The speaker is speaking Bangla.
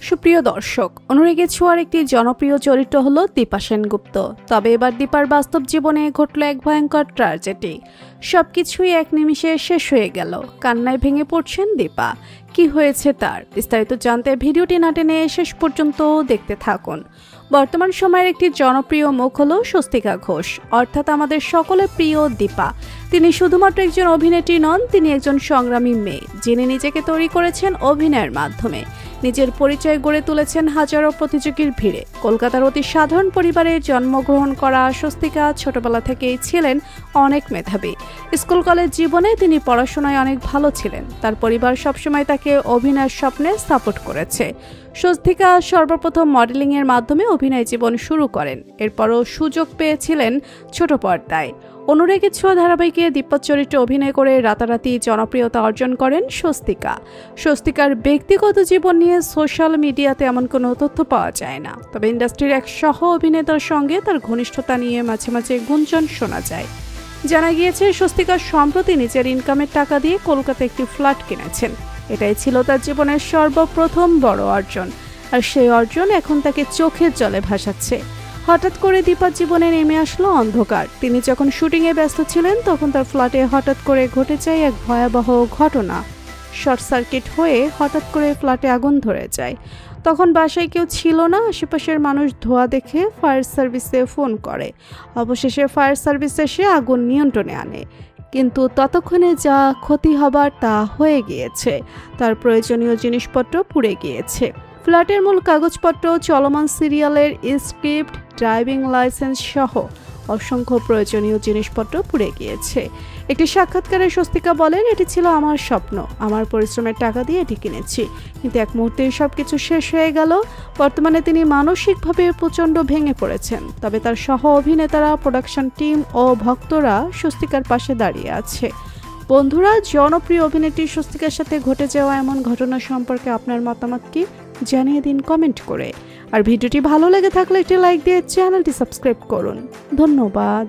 সুপ্রিয় দর্শক, অনুরাগী ছোঁয়ার একটি জনপ্রিয় চরিত্র হলো দীপা সেনগুপ্ত। তবে এবার দীপার বাস্তব জীবনে ঘটল এক ভয়ঙ্কর ট্র্যাজেডি। সবকিছুই এক নিমিষে শেষ হয়ে গেল। কান্নায় ভেঙে পড়ছেন দীপা। কি হয়েছে তার বিস্তারিত জানতে ভিডিওটি না টেনে শেষ পর্যন্ত দেখতে থাকুন। বর্তমান সময়ের একটি জনপ্রিয় মুখ হলো স্বস্তিকা ঘোষ, অর্থাৎ আমাদের সকলের প্রিয় দীপা। তিনি শুধুমাত্র একজন অভিনেত্রী নন, তিনি একজন সংগ্রামী মেয়ে, যিনি নিজেকে তৈরি করেছেন অভিনয়ের মাধ্যমে। নিজের পরিচয় গড়ে তুলেছেন হাজারো প্রতিযোগীর ভিড়ে। কলকাতার অতি সাধারণ পরিবারে জন্মগ্রহণ করা স্বস্তিকা ছোটবেলা থেকেই ছিলেন অনেক মেধাবী। স্কুল কলেজ জীবনে তিনি পড়াশোনায় অনেক ভালো ছিলেন। তার পরিবার সবসময় তাকে অভিনয়ের স্বপ্নে সাপোর্ট করেছে। স্বস্তিকা সর্বপ্রথম মডেলিংয়ের মাধ্যমে অভিনয় জীবন শুরু করেন। এরপরও সুযোগ পেয়েছিলেন ছোট পর্দায়। অনুরাগী ছোঁয়া ধারাবাহিকে দীপা চরিত্রে অভিনয় করে রাতারাতি জনপ্রিয়তা অর্জন করেন স্বস্তিকা। স্বস্তিকার ব্যক্তিগত জীবন নিয়ে সোশ্যাল মিডিয়াতে এমন কোনো তথ্য পাওয়া যায় না, তবে ইন্ডাস্ট্রির এক সহ অভিনেতার সঙ্গে তার ঘনিষ্ঠতা নিয়ে মাঝে মাঝে গুঞ্জন শোনা যায়। জানা গিয়েছে, স্বস্তিকা সম্প্রতি নিজের ইনকামের টাকা দিয়ে কলকাতায় একটি ফ্ল্যাট কিনেছেন। এটাই ছিল তার জীবনের সর্বপ্রথম বড় অর্জন, আর সেই অর্জন এখন তাকে চোখের জলে ভাসাচ্ছে। হঠাৎ করে দীপার জীবনে নেমে আসলো অন্ধকার। তিনি যখন শুটিংয়ে ব্যস্ত ছিলেন, তখন তার ফ্ল্যাটে হঠাৎ করে ঘটে যায় এক ভয়াবহ ঘটনা। শর্ট সার্কিট হয়ে হঠাৎ করে ফ্ল্যাটে আগুন ধরে যায়। তখন বাসায় কেউ ছিল না। আশেপাশের মানুষ ধোঁয়া দেখে ফায়ার সার্ভিসে ফোন করে। অবশেষে ফায়ার সার্ভিস এসে আগুন নিয়ন্ত্রণে আনে, কিন্তু ততক্ষণে যা ক্ষতি হবার তা হয়ে গিয়েছে। তার প্রয়োজনীয় জিনিসপত্র পুড়ে গিয়েছে। ফ্ল্যাটের মূল কাগজপত্র, চলমান সিরিয়ালের স্ক্রিপ্ট, ড্রাইভিং লাইসেন্স সহ অসংখ্য প্রয়োজনীয় জিনিসপত্র পুড়ে গিয়েছে। একটি সাক্ষাৎকারে স্বস্তিকা বলেন, এটি ছিল আমার স্বপ্ন, আমার পরিশ্রমের টাকা দিয়ে এটি কিনেছি, কিন্তু এক মুহূর্তেই সবকিছু শেষ হয়ে গেল। বর্তমানে তিনি মানসিকভাবে প্রচণ্ড ভেঙে পড়েছেন, তবে তার সহ অভিনেতারা, প্রোডাকশন টিম ও ভক্তরা স্বস্তিকার পাশে দাঁড়িয়ে আছে। বন্ধুরা, জনপ্রিয় অভিনেত্রী স্বস্তিকার সাথে ঘটে যাওয়া এমন ঘটনা সম্পর্কে আপনার মতামত কি জানিয়ে দিন কমেন্ট করে। আর ভিডিওটি ভালো লেগে থাকলে একটি লাইক দিয়ে চ্যানেলটি সাবস্ক্রাইব করুন। ধন্যবাদ।